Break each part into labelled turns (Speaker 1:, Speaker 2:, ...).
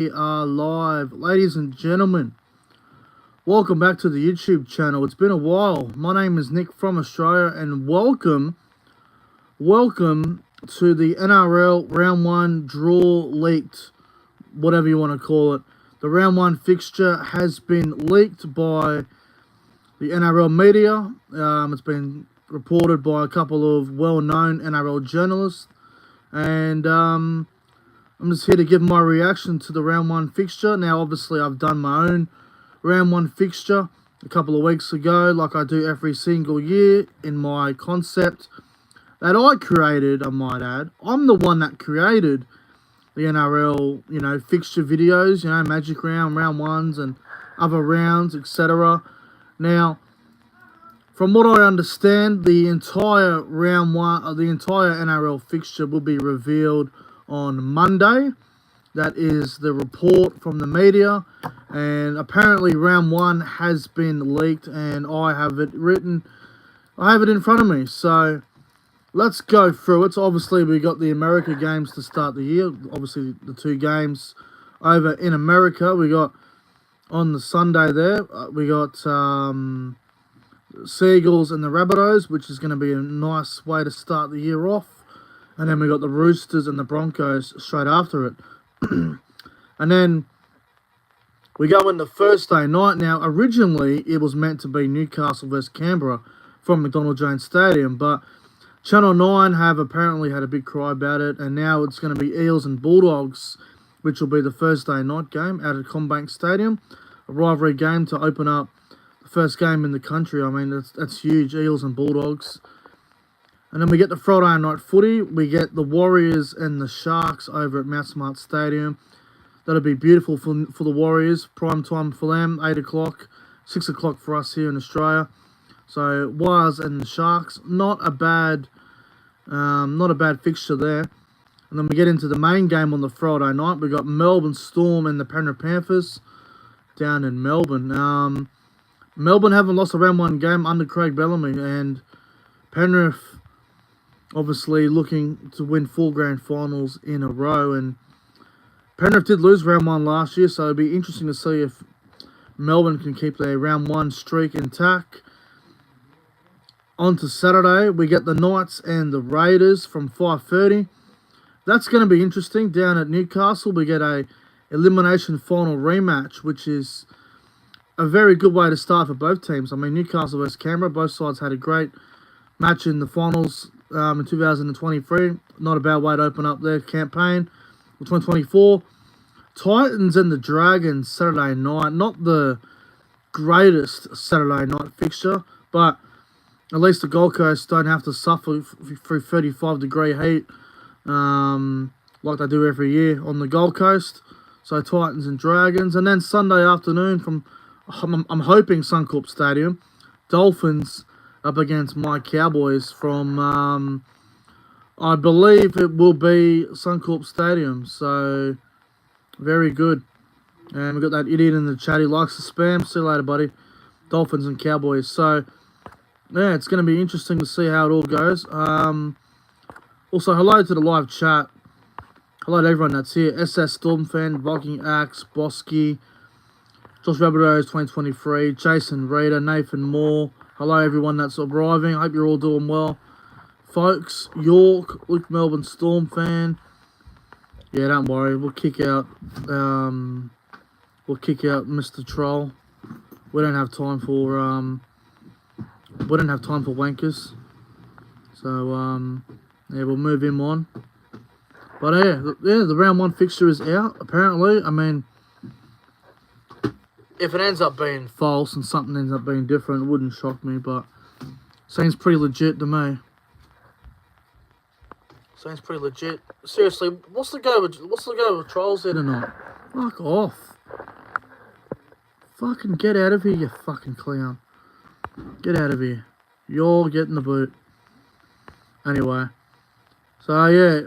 Speaker 1: We are live, ladies and gentlemen. Welcome back to the YouTube channel. It's been a while. My name is Nick from Australia, and welcome to the NRL Round 1 draw leaked, whatever you want to call it. The Round 1 fixture has been leaked by the NRL media. It's been reported by a couple of well-known NRL journalists, and I'm just here to give my reaction to the Round 1 fixture. Now, obviously, I've done my own Round 1 fixture a couple of weeks ago, like I do every single year in my concept that I created, I might add. I'm the one that created the NRL, fixture videos, Magic Round, Round 1s, and other rounds, etc. Now, from what I understand, the entire Round 1, the entire NRL fixture will be revealed on Monday. That is the report from the media, and apparently Round 1 has been leaked, and I have it written. I have it in front of me, so let's go through it. So obviously we got the America games to start the year. Obviously the two games over in America. We got on the Sunday there. We got Seagulls and the Rabbitohs, which is going to be a nice way to start the year off. And then we got the Roosters and the Broncos straight after it. And then we go into Thursday night. Now, originally, it was meant to be Newcastle versus Canberra from McDonald Jones Stadium, but Channel 9 have apparently had a big cry about it, and now it's going to be Eels and Bulldogs, which will be the Thursday night game out at Combank Stadium. A rivalry game to open up the first game in the country. I mean, that's huge, Eels and Bulldogs. And then we get the Friday night footy. We get the Warriors and the Sharks over at Mount Smart Stadium. That'll be beautiful for the Warriors. Prime time for them, 8 o'clock, 6 o'clock for us here in Australia. So Warriors and the Sharks, not a bad fixture there. And then we get into the main game on the Friday night. We got Melbourne Storm and the Penrith Panthers down in Melbourne. Melbourne haven't lost a Round 1 game under Craig Bellamy, and Penrith obviously looking to win 4 grand finals in a row, and Penrith did lose Round 1 last year, so it'll be interesting to see if Melbourne can keep their Round 1 streak intact. On to Saturday, we get the Knights and the Raiders from 5:30. That's going to be interesting. Down at Newcastle, we get a elimination final rematch, which is a very good way to start for both teams. I mean, Newcastle versus Canberra, both sides had a great match in the finals in 2023. Not a bad way to open up their campaign for 2024. Titans and the Dragons Saturday night. Not the greatest Saturday night fixture, but at least the Gold Coast don't have to suffer through 35-degree heat like they do every year on the Gold Coast. So Titans and Dragons. And then Sunday afternoon from, I'm hoping, Suncorp Stadium, Dolphins up against my Cowboys from, I believe it will be Suncorp Stadium. So, very good. And we've got that idiot in the chat. He likes the spam. See you later, buddy. Dolphins and Cowboys. So, yeah, it's going to be interesting to see how it all goes. Also, hello to the live chat. Hello to everyone that's here. SS Storm fan, Viking Axe, Bosky, Josh Rabbitohs 2023, Jason Reader, Nathan Moore. Hello everyone that's arriving. I hope you're all doing well. Folks, York, Luke Melbourne Storm fan. Yeah, don't worry. We'll kick out Mr. Troll. We don't have time for wankers. So yeah, we'll move him on. But yeah, the Round 1 fixture is out, apparently. I mean, if it ends up being false and something ends up being different, it wouldn't shock me, but seems pretty legit to me. Seems pretty legit. Seriously, what's the go with Trolls here tonight? Fuck off. Fucking get out of here, you fucking clown. Get out of here. You're getting the boot. Anyway. So yeah,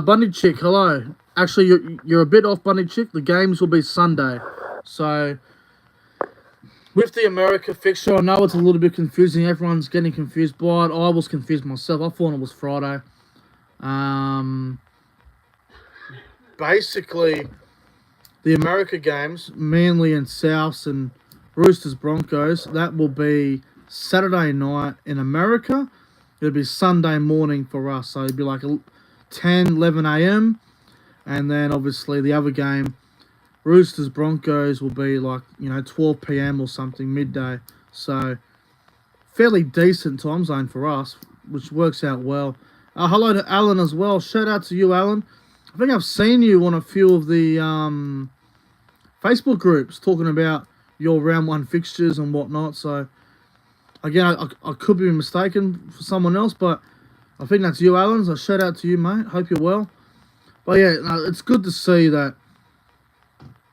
Speaker 1: Bundy Chick, hello. Actually, you're a bit off, Bundy Chick. The games will be Sunday. So, with the America fixture, I know it's a little bit confusing. Everyone's getting confused by it. I was confused myself. I thought it was Friday. basically the America games, Manly and Souths and Roosters Broncos, that will be Saturday night in America. It'll be Sunday morning for us. So it'll be like 10, 11 a.m. And then obviously the other game, Roosters Broncos, will be like, 12 p.m. or something, midday. So fairly decent time zone for us, which works out well. Hello to Alan as well. Shout out to you, Alan. I think I've seen you on a few of the Facebook groups talking about your round one fixtures and whatnot. So again, I could be mistaken for someone else, but I think that's you, Alan. So shout out to you, mate. Hope you're well. But yeah, it's good to see that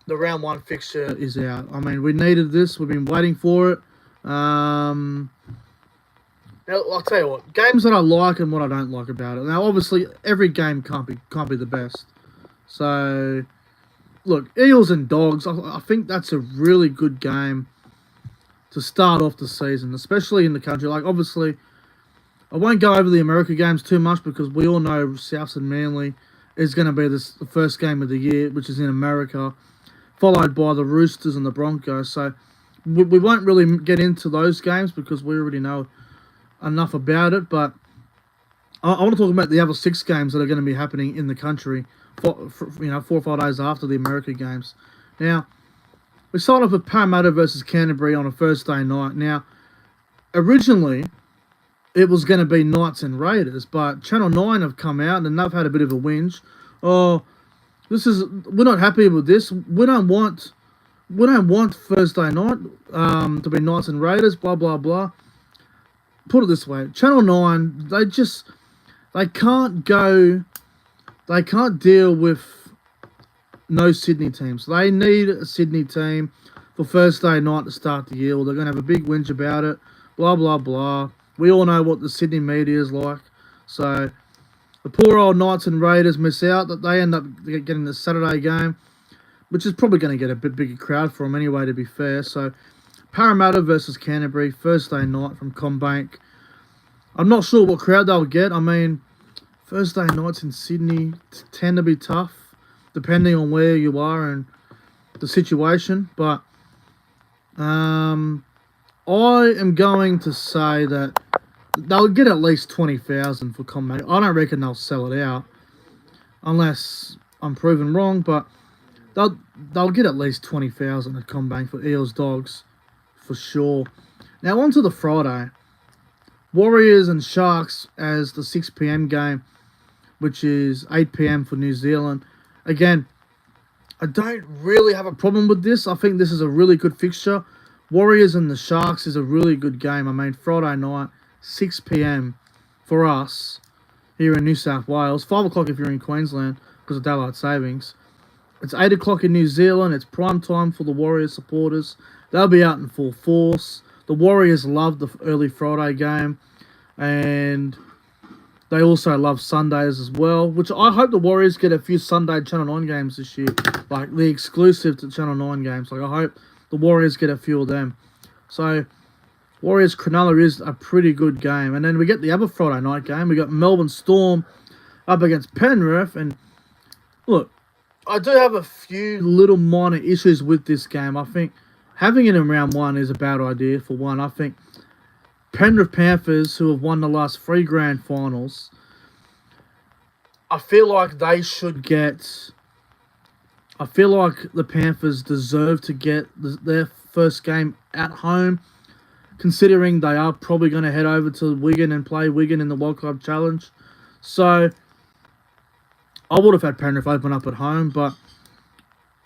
Speaker 1: the round one fixture is out. I mean, we needed this. We've been waiting for it. Now, I'll tell you what, games that I like and what I don't like about it. Now, obviously, every game can't be the best. So, look, Eels and Dogs, I think that's a really good game to start off the season, especially in the country. Like, obviously, I won't go over the America games too much because we all know Souths and Manly is going to be the first game of the year, which is in America, followed by the Roosters and the Broncos. So we won't really get into those games because we already know enough about it. But I want to talk about the other 6 games that are going to be happening in the country, for 4 or 5 days after the America games. Now, we started off with Parramatta versus Canterbury on a Thursday night. Now, originally, it was going to be Knights and Raiders, but Channel 9 have come out and they've had a bit of a whinge. Oh, we're not happy with this. We don't want Thursday night to be Knights and Raiders, blah, blah, blah. Put it this way, Channel 9, they can't deal with no Sydney teams. They need a Sydney team for Thursday night to start the year. They're going to have a big whinge about it, blah, blah, blah. We all know what the Sydney media is like. So the poor old Knights and Raiders miss out. That they end up getting the Saturday game, which is probably going to get a bit bigger crowd for them anyway, to be fair. So Parramatta versus Canterbury, Thursday night from CommBank. I'm not sure what crowd they'll get. I mean, Thursday nights in Sydney tend to be tough, depending on where you are and the situation. But I am going to say that they'll get at least 20,000 for CommBank. I don't reckon they'll sell it out, unless I'm proven wrong. But they'll get at least 20,000 at CommBank for Eels Dogs, for sure. Now on to the Friday, Warriors and Sharks as the 6 p.m. game, which is 8 p.m. for New Zealand. Again, I don't really have a problem with this. I think this is a really good fixture. Warriors and the Sharks is a really good game. I mean, Friday night, 6 p.m. for us here in New South Wales. 5 o'clock if you're in Queensland because of daylight savings. It's 8 o'clock in New Zealand. It's prime time for the Warriors supporters. They'll be out in full force. The Warriors love the early Friday game. And they also love Sundays as well, which I hope the Warriors get a few Sunday Channel 9 games this year. Like the exclusive to Channel 9 games. Like I hope the Warriors get a few of them. So Warriors Cronulla is a pretty good game. And then we get the other Friday night game. We got Melbourne Storm up against Penrith. And look, I do have a few little minor issues with this game. I think having it in round 1 is a bad idea, for one. I think Penrith Panthers, who have won the last 3 grand finals, I feel like they should get... I feel like the Panthers deserve to get their first game at home, considering they are probably going to head over to Wigan and play Wigan in the World Club Challenge. So I would have had Penrith open up at home, but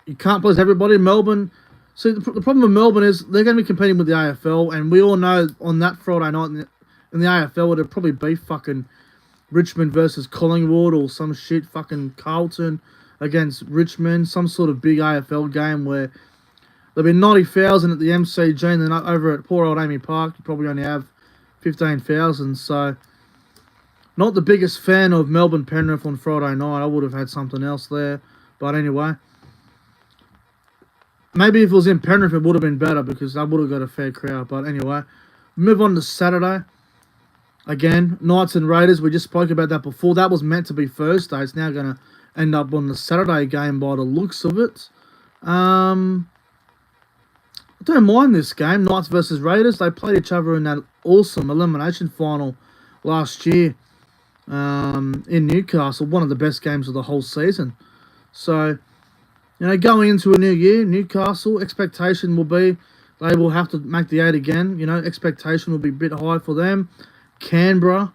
Speaker 1: you can't please everybody. Melbourne... See, the problem with Melbourne is they're going to be competing with the AFL, and we all know on that Friday night in the AFL, it'll probably be fucking Richmond versus Collingwood or some shit, fucking Carlton against Richmond, some sort of big AFL game where there'll be 90,000 at the MCG, and then over at poor old Amy Park, you probably only have 15,000. So, not the biggest fan of Melbourne Penrith on Friday night. I would have had something else there, but anyway. Maybe if it was in Penrith, it would have been better because I would have got a fair crowd. But anyway, move on to Saturday. Again, Knights and Raiders. We just spoke about that before. That was meant to be Thursday. It's now going to end up on the Saturday game by the looks of it. I don't mind this game, Knights versus Raiders. They played each other in that awesome elimination final last year in Newcastle, one of the best games of the whole season. So, going into a new year, Newcastle, expectation will be they will have to make the 8 again. Expectation will be a bit high for them. Canberra,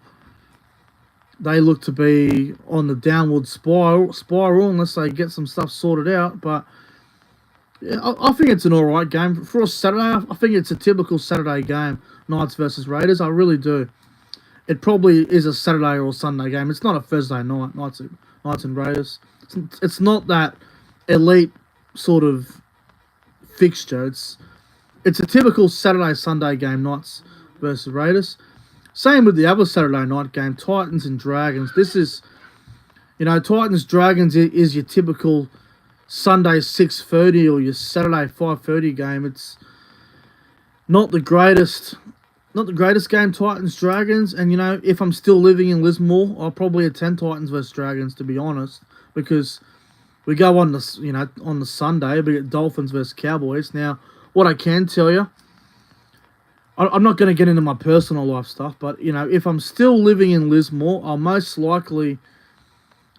Speaker 1: they look to be on the downward spiral unless they get some stuff sorted out. But yeah, I think it's an alright game. For a Saturday, I think it's a typical Saturday game, Knights versus Raiders. I really do. It probably is a Saturday or Sunday game. It's not a Thursday night, Knights and Raiders. It's not that elite sort of fixture. It's a typical Saturday, Sunday game, Knights versus Raiders. Same with the other Saturday night game, Titans and Dragons. This is, Titans Dragons is your typical Sunday 6:30 or your Saturday 5:30 game. It's not the greatest game, Titans Dragons. And if I'm still living in Lismore, I'll probably attend Titans versus Dragons, to be honest, because we go on the on the Sunday, we get Dolphins versus Cowboys. Now, what I can tell you, I'm not going to get into my personal life stuff, but if I'm still living in Lismore, I'll most likely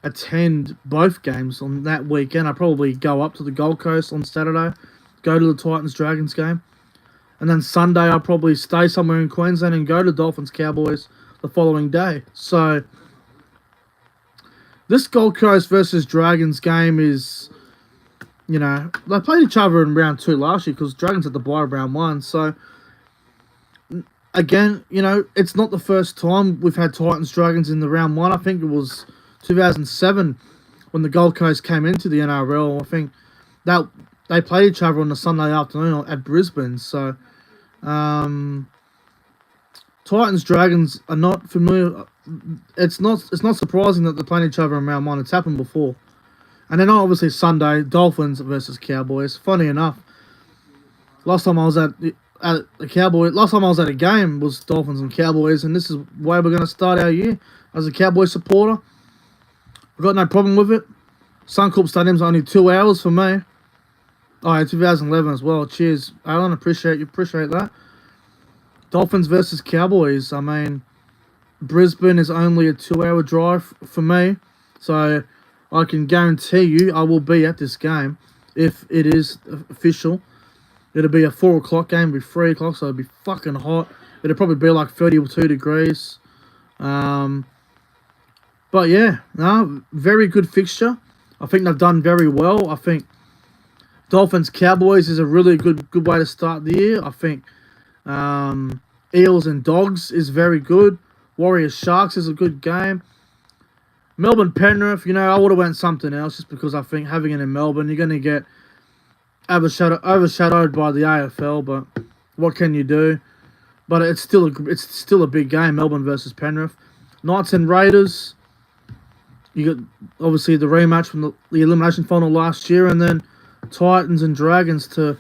Speaker 1: attend both games on that weekend. I'll probably go up to the Gold Coast on Saturday, go to the Titans Dragons game, and then Sunday I'll probably stay somewhere in Queensland and go to Dolphins Cowboys the following day. So this Gold Coast versus Dragons game is, they played each other in round 2 last year because Dragons had the bye round 1. So again, it's not the first time we've had Titans Dragons in the round 1. I think it was 2007 when the Gold Coast came into the NRL. I think that they played each other on the Sunday afternoon at Brisbane. So Titans Dragons are not familiar. It's not surprising that they're playing each other in round 1. It's happened before. And then obviously Sunday, Dolphins versus Cowboys. Funny enough, last time I was at a game was Dolphins and Cowboys, and this is why we're going to start our year as a Cowboy supporter. I've got no problem with it. Suncorp Stadium's only 2 hours for me. Oh, yeah, 2011 as well. Cheers, Alan. Appreciate that. Dolphins versus Cowboys. I mean, Brisbane is only a 2-hour drive for me, so I can guarantee you I will be at this game if it is official. It'll be a 4 o'clock game, it'll be 3 o'clock, so it'll be fucking hot. It'll probably be like 32 degrees. But yeah, very good fixture. I think they've done very well. I think Dolphins Cowboys is a really good way to start the year. I think Eels and Dogs is very good. Warriors Sharks is a good game. Melbourne Penrith, I would have went something else just because I think having it in Melbourne, you're going to get overshadowed by the AFL, but what can you do? But it's still a big game, Melbourne versus Penrith. Knights and Raiders, you got obviously the rematch from the elimination final last year, and then Titans and Dragons for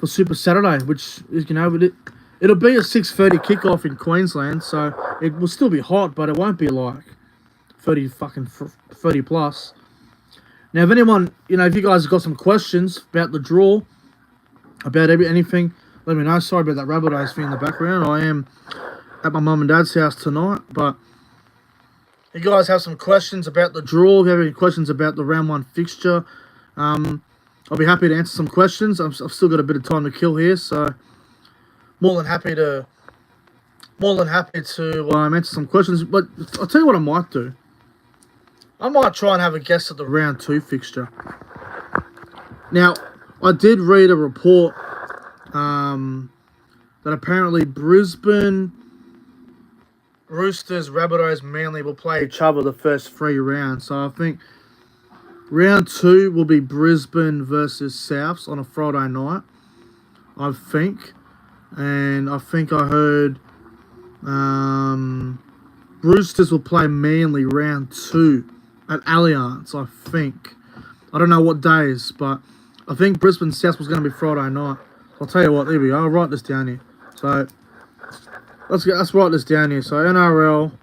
Speaker 1: Super Saturday, which is it'll be a 6:30 kickoff in Queensland, so it will still be hot, but it won't be like 30 plus. Now, if anyone, if you guys have got some questions about the draw, about anything, let me know. Sorry about that rabbit eyes thing in the background. I am at my mum and dad's house tonight, but if you guys have some questions about the draw, if you have any questions about the round 1 fixture, I'll be happy to answer some questions. I've still got a bit of time to kill here, so more than happy to answer some questions. But I'll tell you what I might do. I might try and have a guess at the round 2 fixture. Now, I did read a report that apparently Brisbane, Roosters, Rabbitohs, Manly will play each other the first 3 rounds. So I think round 2 will be Brisbane versus Souths on a Friday night, I think. And I think I heard Roosters will play Manly round 2 at Allianz, I think. I don't know what days, but I think Brisbane South was going to be Friday night. I'll tell you what, there we go. I'll write this down here. So let's write this down here. So NRL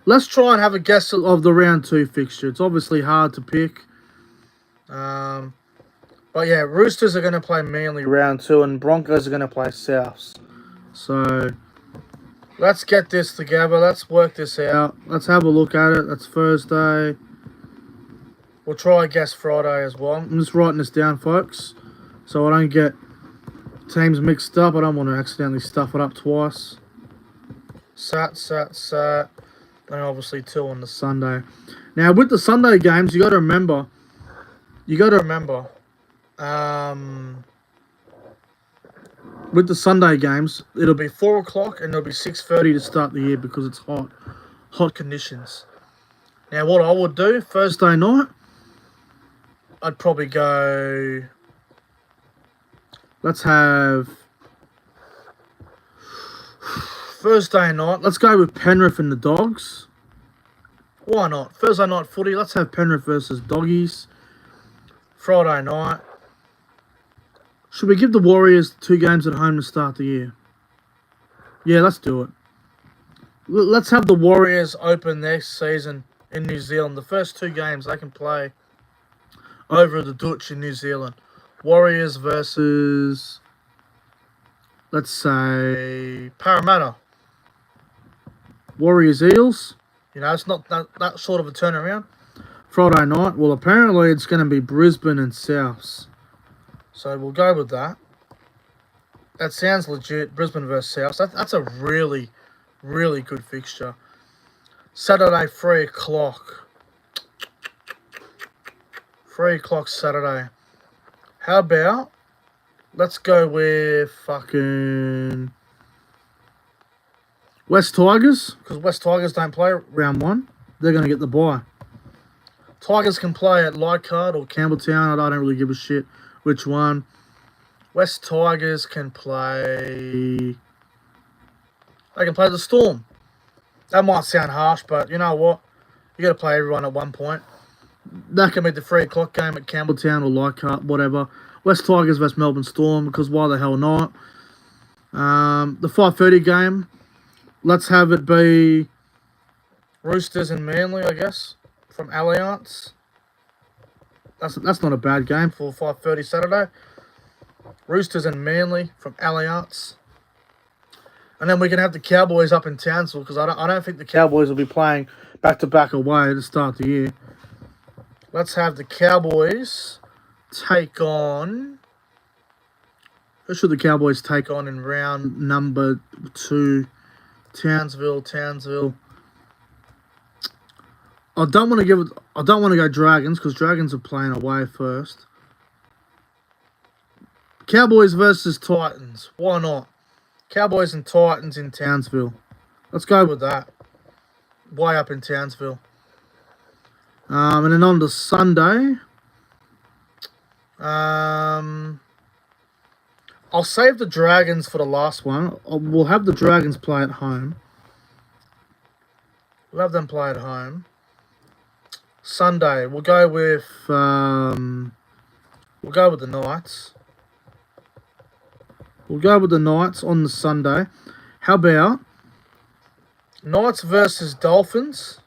Speaker 1: Let's try and have a guess of the round 2 fixture. It's obviously hard to pick. But yeah, Roosters are going to play Manly round 2 and Broncos are going to play Souths. So let's get this together. Let's work this out. Let's have a look at it. That's Thursday. We'll try guess Friday as well. I'm just writing this down, folks, so I don't get teams mixed up. I don't want to accidentally stuff it up twice. Sat. And obviously 2 on the Sunday. Now, with the Sunday games, you got to remember, with the Sunday games, it'll be 4 o'clock and it'll be 6:30 to start the year because it's hot conditions. Now, what I would do Thursday night, I'd probably go. Let's have Thursday night. Let's go with Penrith and the Dogs. Why not? Thursday night footy. Let's have Penrith versus Doggies. Friday night. Should we give the Warriors 2 games at home to start the year? Yeah, let's do it. Let's have the Warriors open next season in New Zealand. The first 2 games they can play over the Dutch in New Zealand. Warriors versus, let's say, Parramatta. Warriors Eels. You know, it's not that sort of a turnaround. Friday night. Well, apparently it's going to be Brisbane and Souths. So we'll go with that. That sounds legit. Brisbane versus Souths. That's a really, really good fixture. Saturday, 3 o'clock. 3 o'clock Saturday. How about, let's go with fucking West Tigers, because West Tigers don't play round 1. They're going to get the bye. Tigers can play at Leichhardt or Campbelltown. I don't really give a shit which one. West Tigers can play. They can play the Storm. That might sound harsh, but you know what? You got to play everyone at one point. That can be the 3 o'clock game at Campbelltown or Leichhardt, whatever. West Tigers versus Melbourne Storm, because why the hell not? The 5:30 game, let's have it be Roosters and Manly, I guess, from Allianz. That's not a bad game for 5:30 Saturday. Roosters and Manly from Allianz. And then we can have the Cowboys up in Townsville, because I don't think the Cowboys will be playing back-to-back away to start the year. Let's have the Cowboys take on. Who should the Cowboys take on in round number 2? Townsville. I don't want to go Dragons, because Dragons are playing away first. Cowboys versus Titans. Why not? Cowboys and Titans in Townsville. Let's go with that. Way up in Townsville. And then on to Sunday. I'll save the Dragons for the last one. We'll have the Dragons play at home. We'll have them play at home. Sunday, we'll go with the Knights. We'll go with the Knights on the Sunday. How about Knights versus Dolphins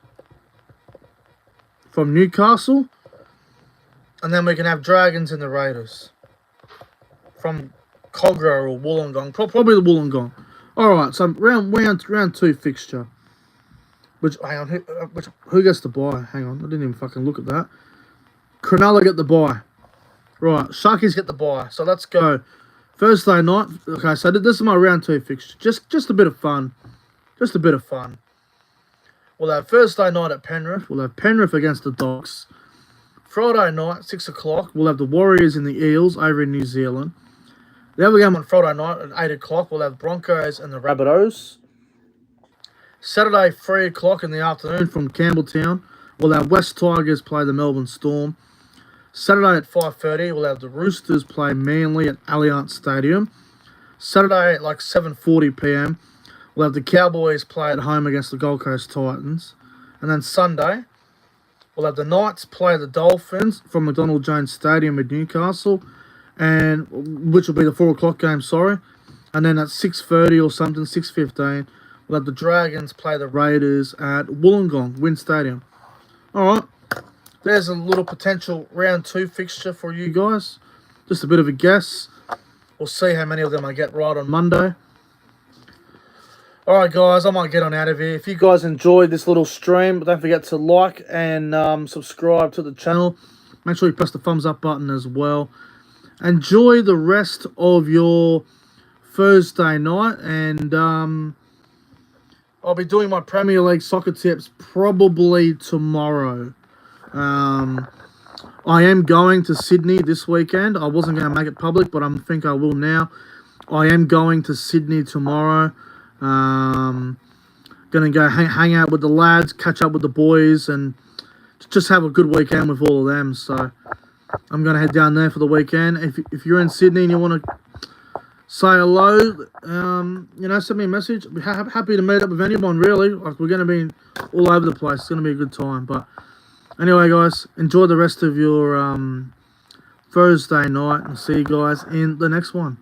Speaker 1: from Newcastle? And then we can have Dragons and the Raiders from Cogra or Wollongong. Probably the Wollongong. Alright, so round 2 fixture. Hang on, who gets the bye? Hang on, I didn't even fucking look at that. Cronulla get the bye. Right, Sharkies get the bye. So let's go. Thursday night. Okay, so this is my round 2 fixture. Just a bit of fun. Just a bit of fun. We'll have Thursday night at Penrith. We'll have Penrith against the Dogs. Friday night, 6 o'clock, we'll have the Warriors and the Eels over in New Zealand. The other game on Friday night at 8 o'clock, we'll have Broncos and the Rabbitohs. Saturday, 3 o'clock in the afternoon from Campbelltown, we'll have West Tigers play the Melbourne Storm. Saturday at 5:30, we'll have the Roosters play Manly at Allianz Stadium. Saturday at like 7:40 p.m, we'll have the Cowboys play at home against the Gold Coast Titans. And then Sunday, we'll have the Knights play the Dolphins from McDonald Jones Stadium in Newcastle, which will be the 4 o'clock game, sorry. And then at 6:30 or something, 6:15, we'll Let the Dragons play the Raiders at Wollongong, Wynn Stadium. Alright, there's a little potential round 2 fixture for you guys. Just a bit of a guess. We'll see how many of them I get right on Monday. Alright guys, I might get on out of here. If you guys enjoyed this little stream, don't forget to like and subscribe to the channel. Make sure you press the thumbs up button as well. Enjoy the rest of your Thursday night, and I'll be doing my Premier League soccer tips probably tomorrow. I am going to Sydney this weekend. I wasn't going to make it public, but I think I will now. I am going to Sydney tomorrow. Going to go hang out with the lads, catch up with the boys, and just have a good weekend with all of them. So I'm going to head down there for the weekend. If you're in Sydney and you want to say hello, you know, send me a message. I'd be happy to meet up with anyone, really. Like, we're going to be all over the place. It's going to be a good time. But anyway, guys, enjoy the rest of your Thursday night, and see you guys in the next one.